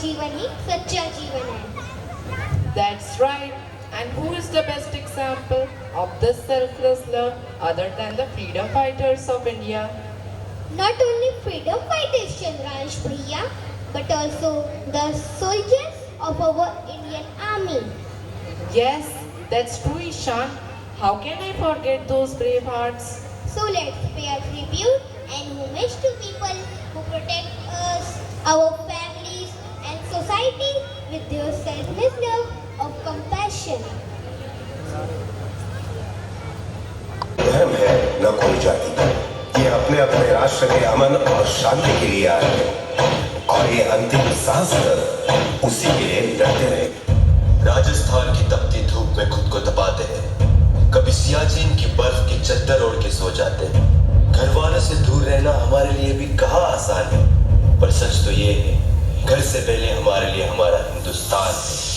जीवन ही सच्चा जीवन है। That's right. And who is the best example of this selfless love other than the freedom fighters of India? Not only freedom fighters, Chandraansh Bhaiya, but also the soldiers of our Indian Army. Yes, that's true, Ishan. How can I forget those brave hearts? So let's pay our tribute and homage to people who protect us, our families and society with their selfless love of compassion. धर्म है न कोई जाति, ये अपने अपने राष्ट्र के अमन और शांति के लिए आए हैं और ये अंतिम सांस तक उसी के लिए लड़ते रहे। राजस्थान की तपती धूप में खुद को तपाते हैं, कभी सियाचिन की बर्फ की चद्दर ओढ़ के सो जाते हैं। घर वालों से दूर रहना हमारे लिए भी कहाँ आसान है, पर सच तो ये है, घर से पहले हमारे लिए हमारा हिंदुस्तान है।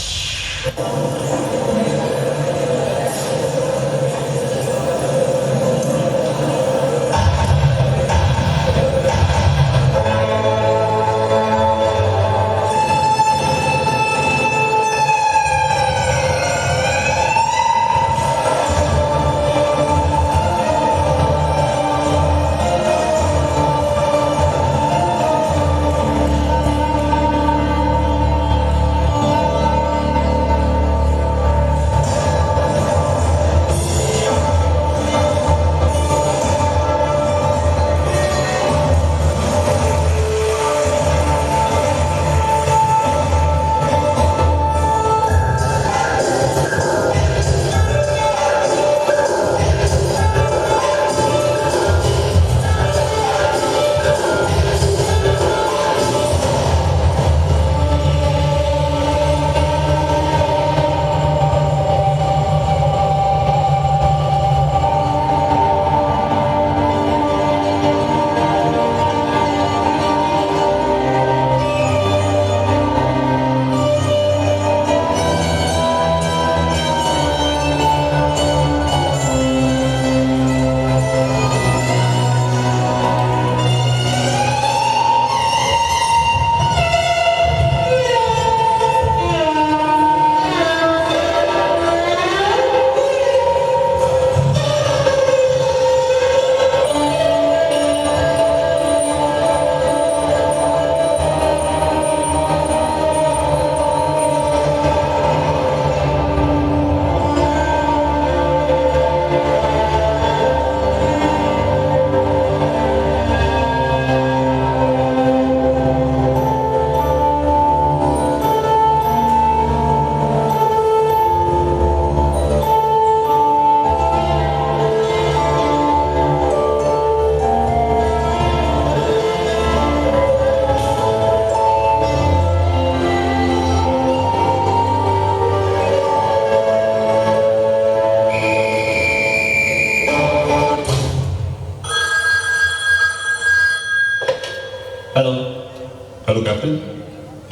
हेलो कैप्टन,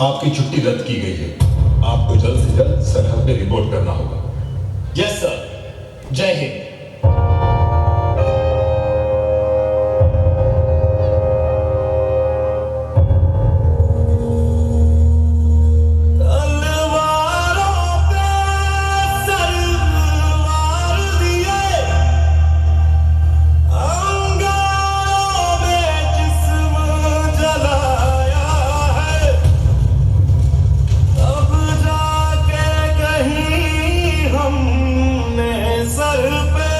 आपकी छुट्टी रद्द की गई है। आपको जल्द से जल्द सरहद पे रिपोर्ट करना होगा। यस सर, जय हिंद। हमने सर पे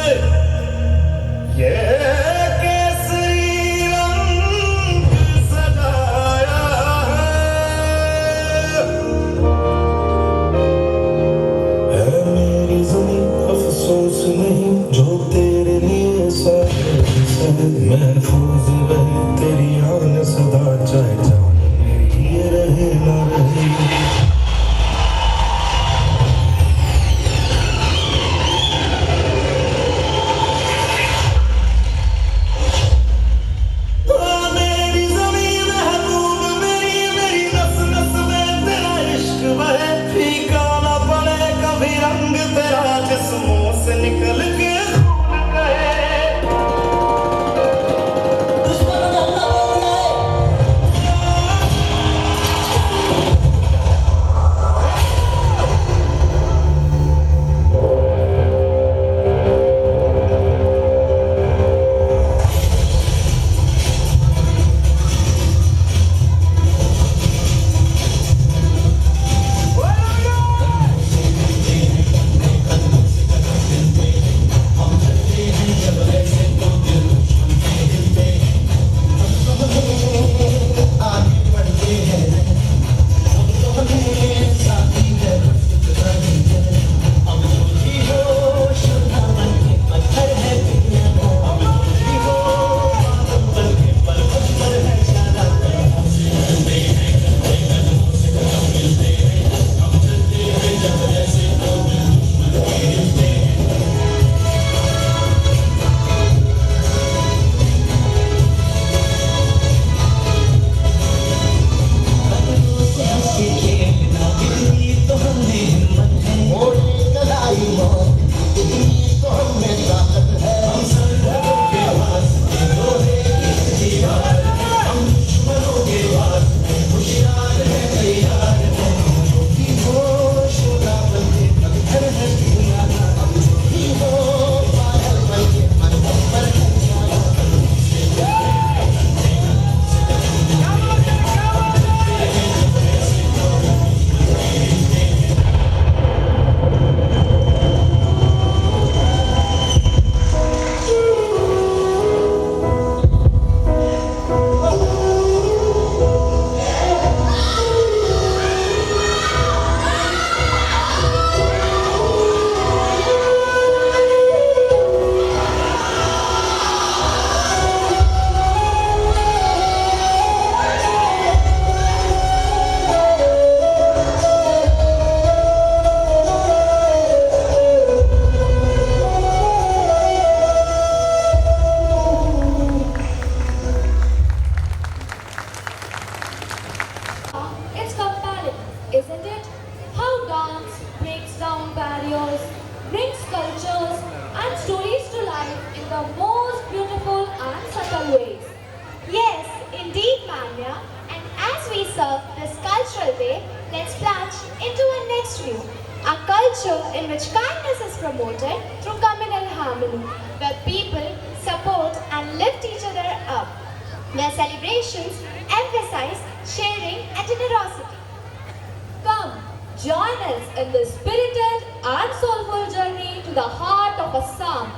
isn't it? How dance breaks down barriers, brings cultures and stories to life in the most beautiful and subtle ways. Yes, indeed, Manya. And as we serve this cultural day, let's plunge into our next view. A culture in which kindness is promoted through communal harmony, where people support and lift each other up, where celebrations emphasize sharing and generosity. Come, join us in this spirited and soulful journey to the heart of Assam.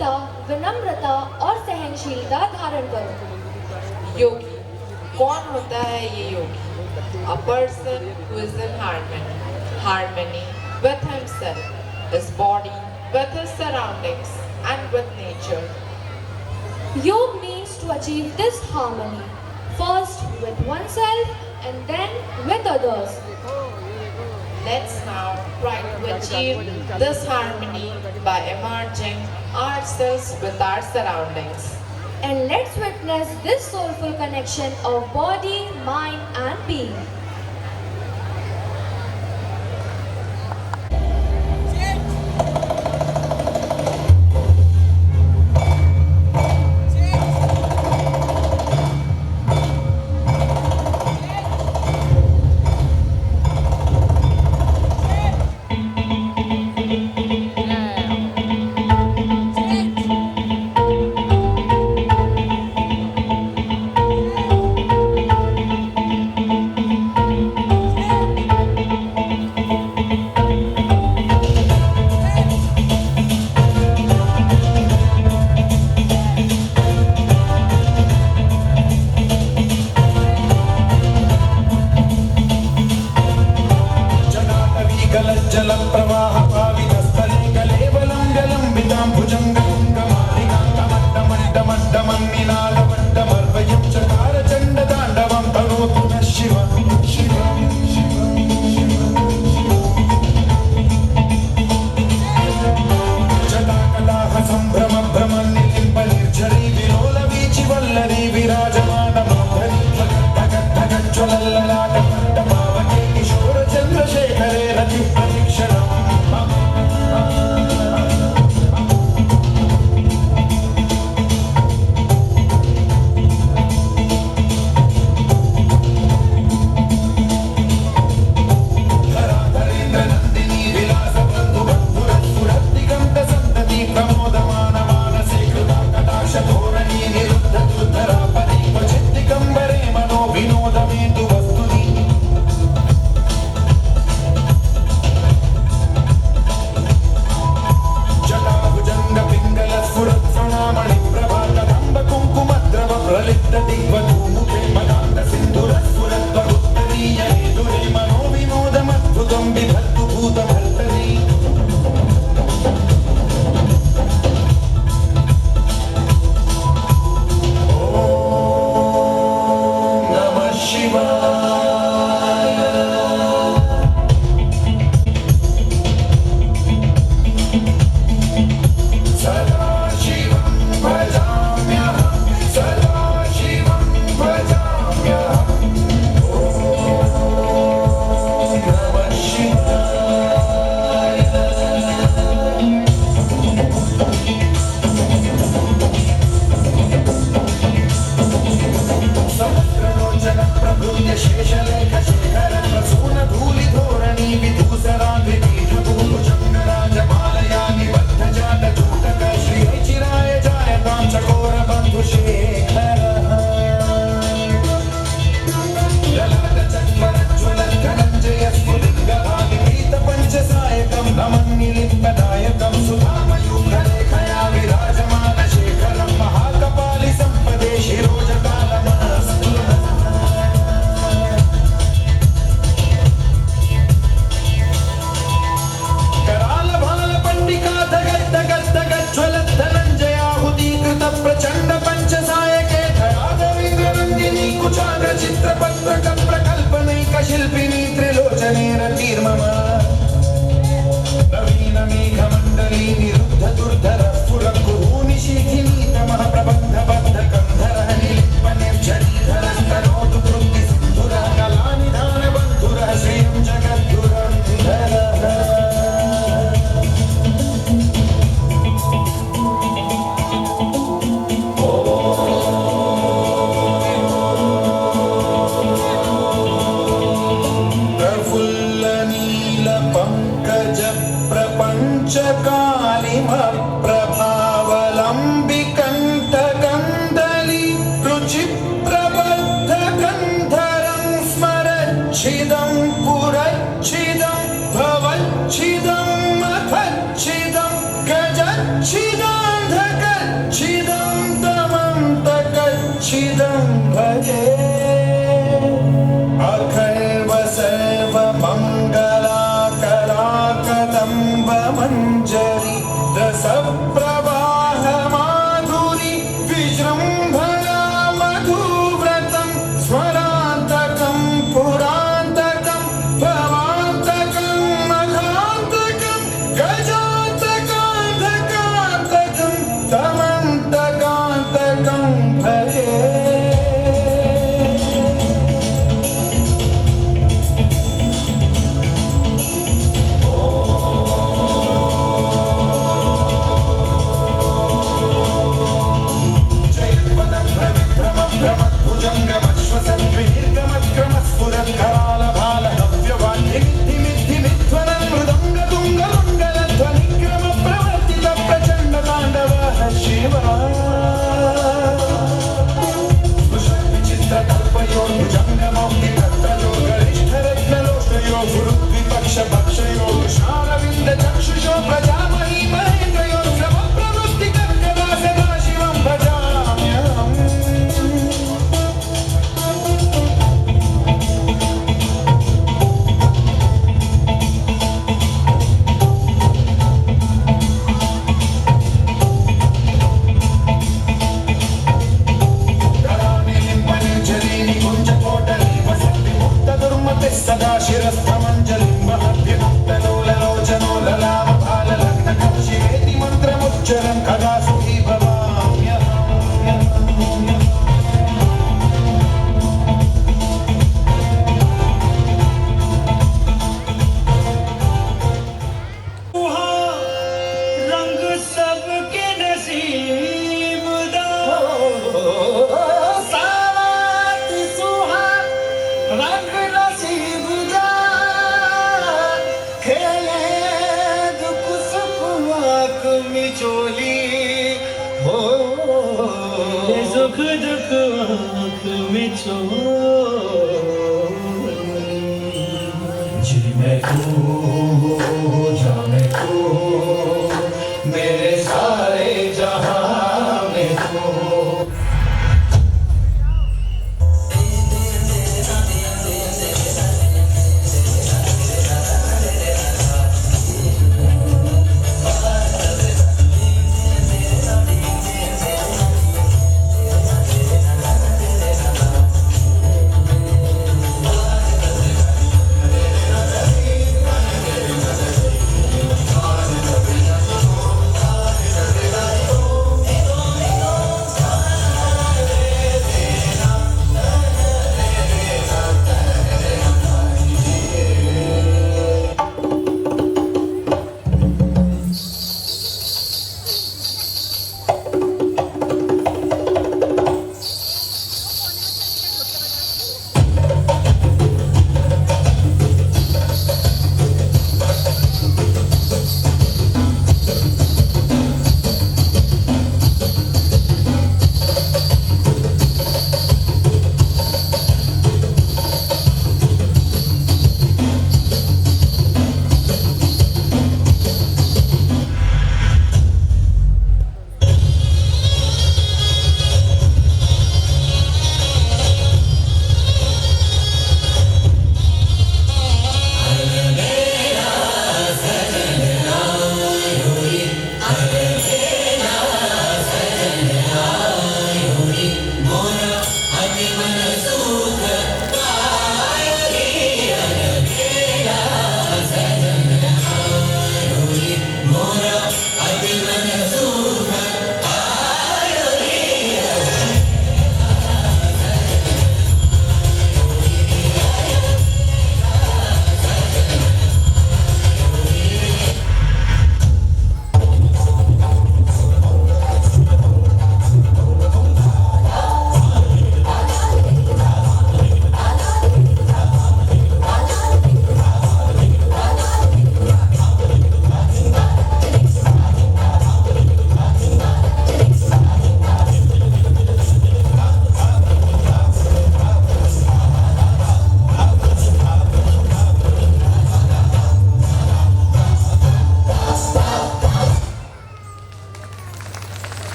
नम्रता, विनम्रता और सहनशीलता धारण करो। योगी, कौन होता है ये योगी? A person who is in harmony with himself, his body, with his surroundings, and with nature. Yoga means to achieve this harmony, first with oneself and then with others. Let's now try to achieve this harmony by emerging ourselves with our surroundings. And let's witness this soulful connection of body, mind and being. अखर्व सर्व मंगला कला कदम्ब मंजरी रसप्रवाह माधुरी विजृंभणा मधुव्रतं स्वरान्तकं पुरान्तकं भवान्तकं मघान्तकं गजान्तकान्तकान्तकं तमन्तकान्तकं भजे चक्षुषो प्रजामहि महेन्द्रयो श्रमप्रवृत्ति कर्कदा सदा शिवं भजाम्यहम् सदा शिरस्थमञ्जलिं महद्युक्तलोललोचनो ललामभाललग्नकक्षिवेति मन्त्रमुच्चरं कदा सुखी भवाम्यहम् रंग सबके नसीब दा सावत सुहा रंग नसीब दा खेले दुख सुख आँख मिचोली हो ये सुख दुख आँख में जी मैं तू जा मैं तू मेरे सारे जहां में तू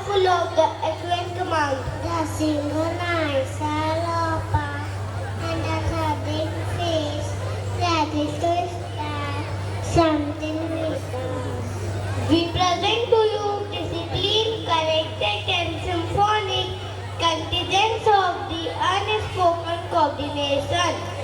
full of the excellent command. The singer night. eyes are open and a throbbing face, ready to start something with us. We present to you disciplined, corrected and symphonic contingents of the unspoken coordination.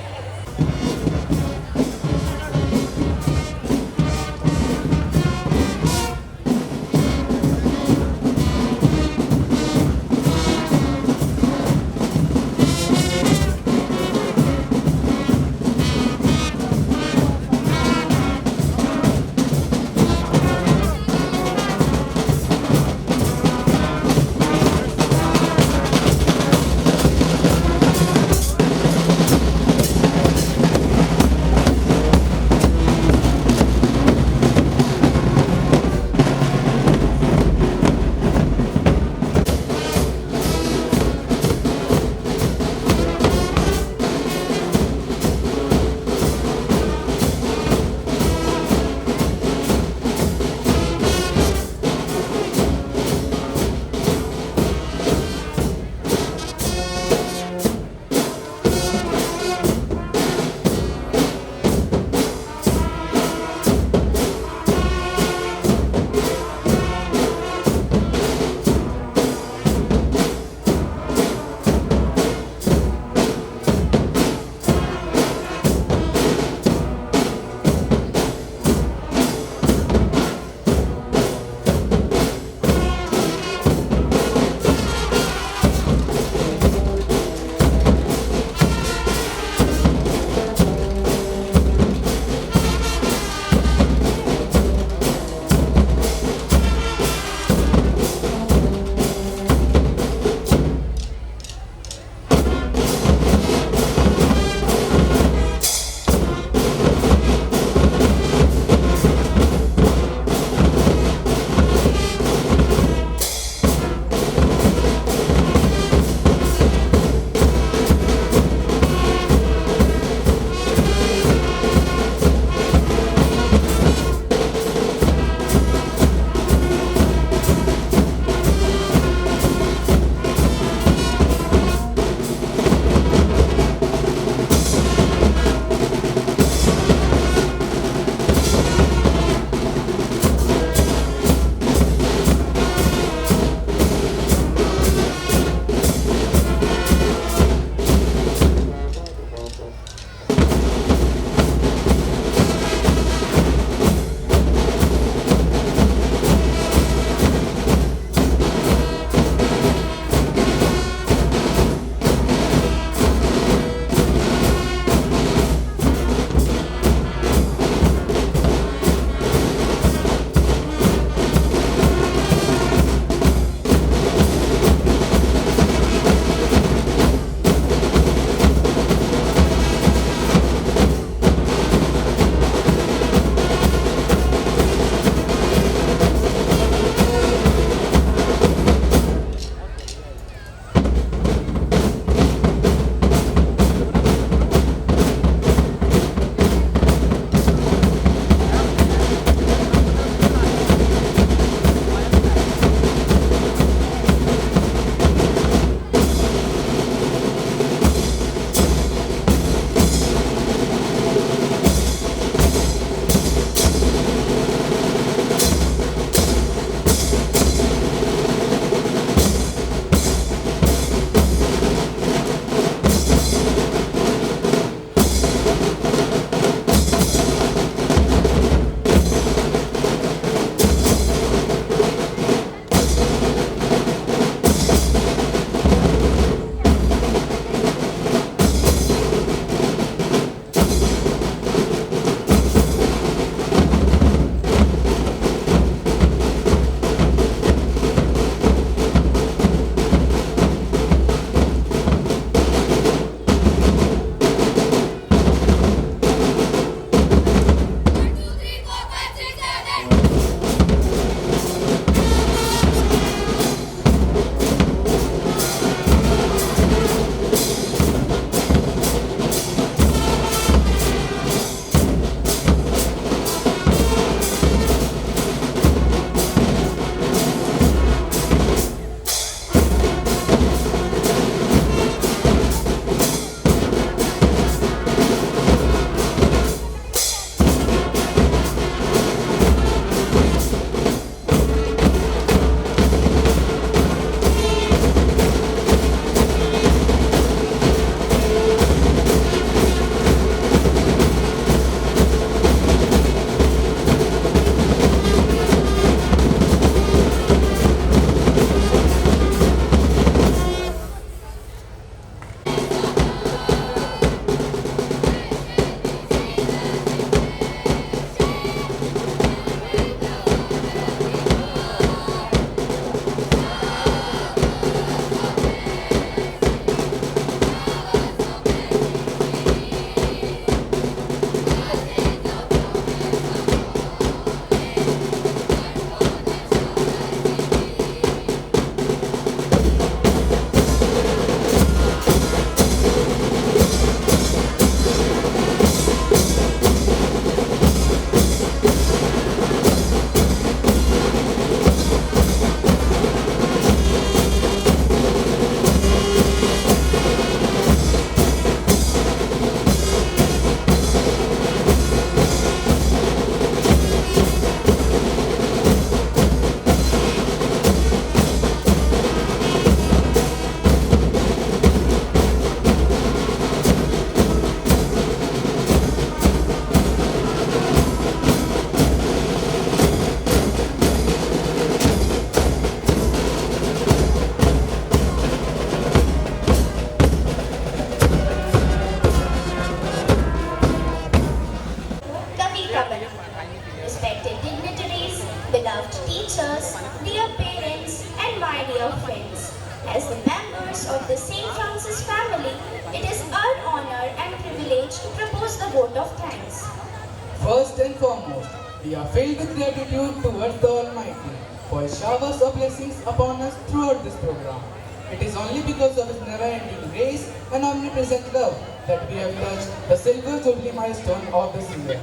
of the St. Francis family, it is our honor and privilege to propose a vote of thanks. First and foremost, we are filled with gratitude towards the Almighty for His showers of blessings upon us throughout this program. It is only because of His never-ending grace and omnipresent love that we have touched the silver jubilee milestone of this year.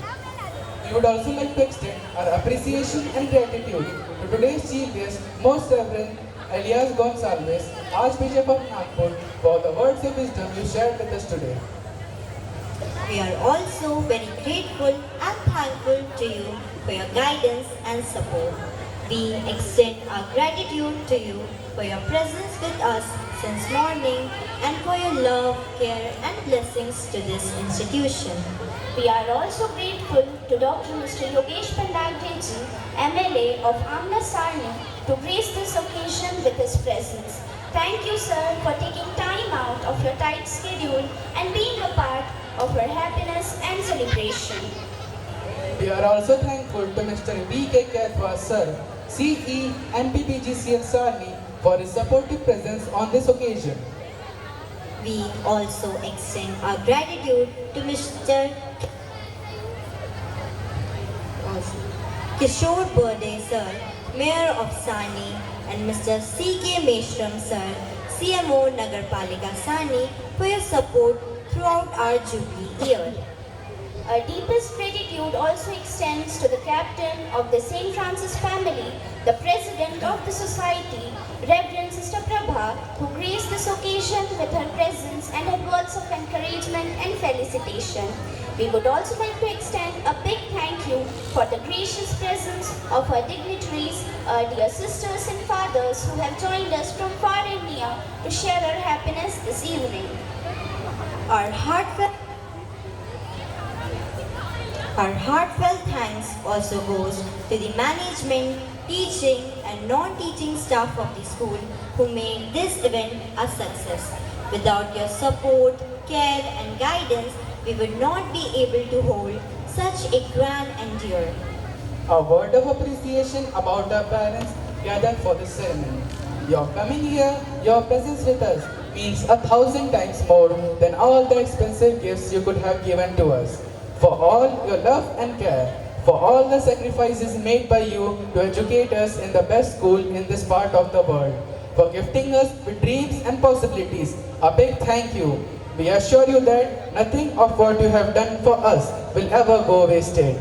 We would also like to extend our appreciation and gratitude to today's chief guest, Most Reverend Elias Gonsalves, Archbishop of Nagpur, for the words of wisdom you shared with us today. We are also very grateful and thankful to you for your guidance and support. We extend our gratitude to you for your presence with us since morning and for your love, care and blessings to this institution. We are also grateful to Dr. Mr. Yogesh Pandagji, MLA of Amna Sarni, to grace this occasion with his presence. Thank you, sir, for taking time out of your tight schedule and being a part of our happiness and celebration. We are also thankful to Mr. B.K. Kathwa, sir, CE and PPGCL Sarni, for his supportive presence on this occasion. We also extend our gratitude to Mr. Kishore Burde, sir, Mayor of Sani, and Mr. C.K. Meshram, sir, CMO Nagarpalika Sani, for your support throughout our Jubilee year. Our deepest gratitude also extends to the captain of the St. Francis family, the president of the society, Reverend Sister Prabha, who graced this occasion with her presence and her words of encouragement and felicitation. We would also like to extend a big thank you for the gracious presence of our dignitaries, our dear sisters and fathers who have joined us from far and near to share our happiness this evening. Our heartfelt thanks also goes to the management, teaching and non-teaching staff of the school who made this event a success. Without your support, care and guidance, we would not be able to hold such a grand endeavor. A word of appreciation about our parents gathered for this ceremony. Your coming here, your presence with us, means 1,000 times more than all the expensive gifts you could have given to us. For all your love and care, for all the sacrifices made by you to educate us in the best school in this part of the world, for gifting us with dreams and possibilities, a big thank you. We assure you that nothing of what you have done for us will ever go wasted.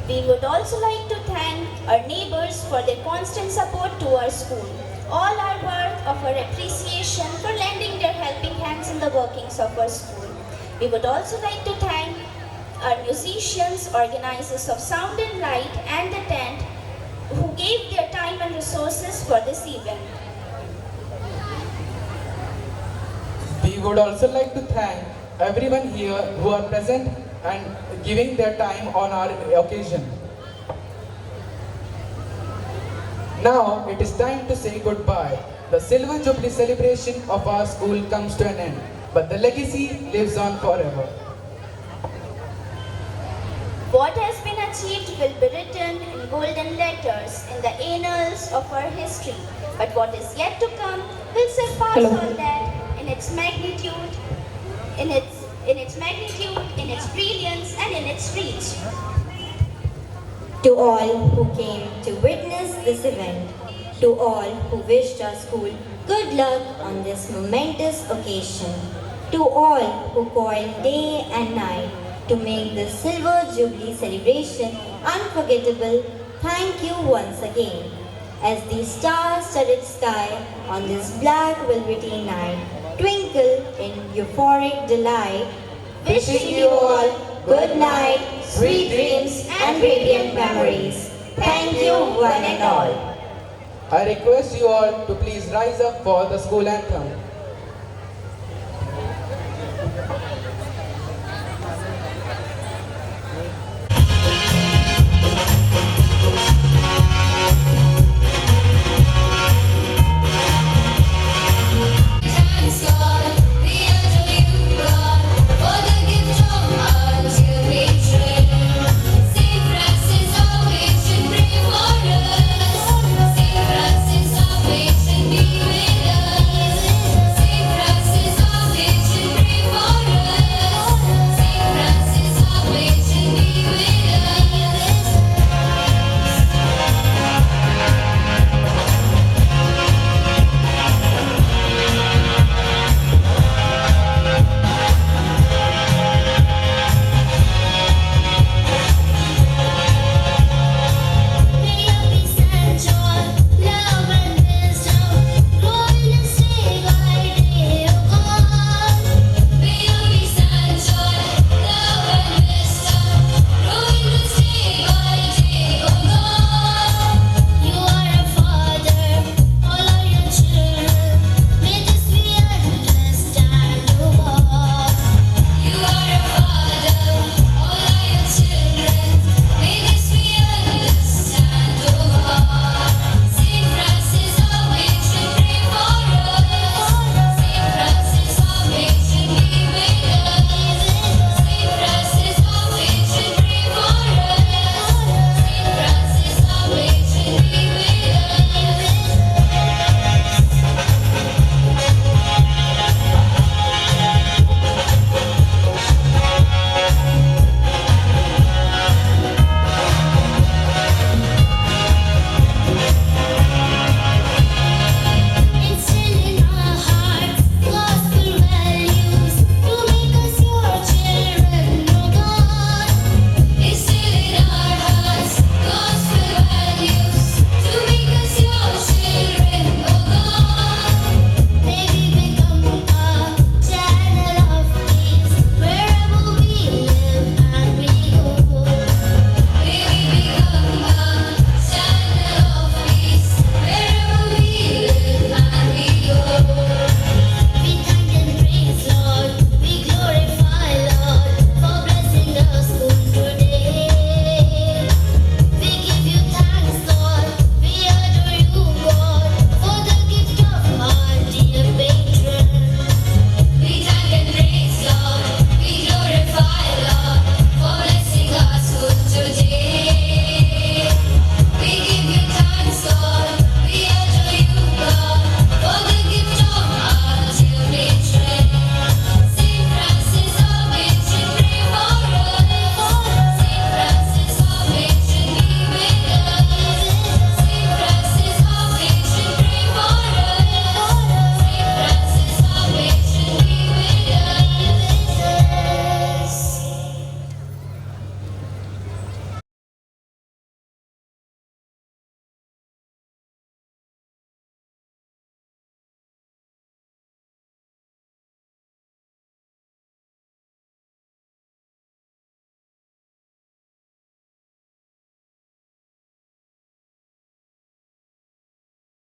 We would also like to thank our neighbors for their constant support to our school. All are worth of our appreciation for lending their helping hands in the workings of our school. We would also like to thank our musicians, organizers of sound and light and the tent who gave their time and resources for this event. We would also like to thank everyone here who are present and giving their time on our occasion. Now it is time to say goodbye. The Silver Jubilee celebration of our school comes to an end, but the legacy lives on forever. What has been achieved will be written in golden letters in the annals of our history, but what is yet to come will surpass all that in its magnitude, in its brilliance, and in its reach. To all who came to witness this event, to all who wished our school good luck on this momentous occasion, to all who toiled day and night to make the Silver Jubilee celebration unforgettable, thank you once again. As the star-studded sky on this black velvety night twinkle in euphoric delight, wishing you all good night, sweet dreams and radiant memories. Thank you one and all. I request you all to please rise up for the school anthem.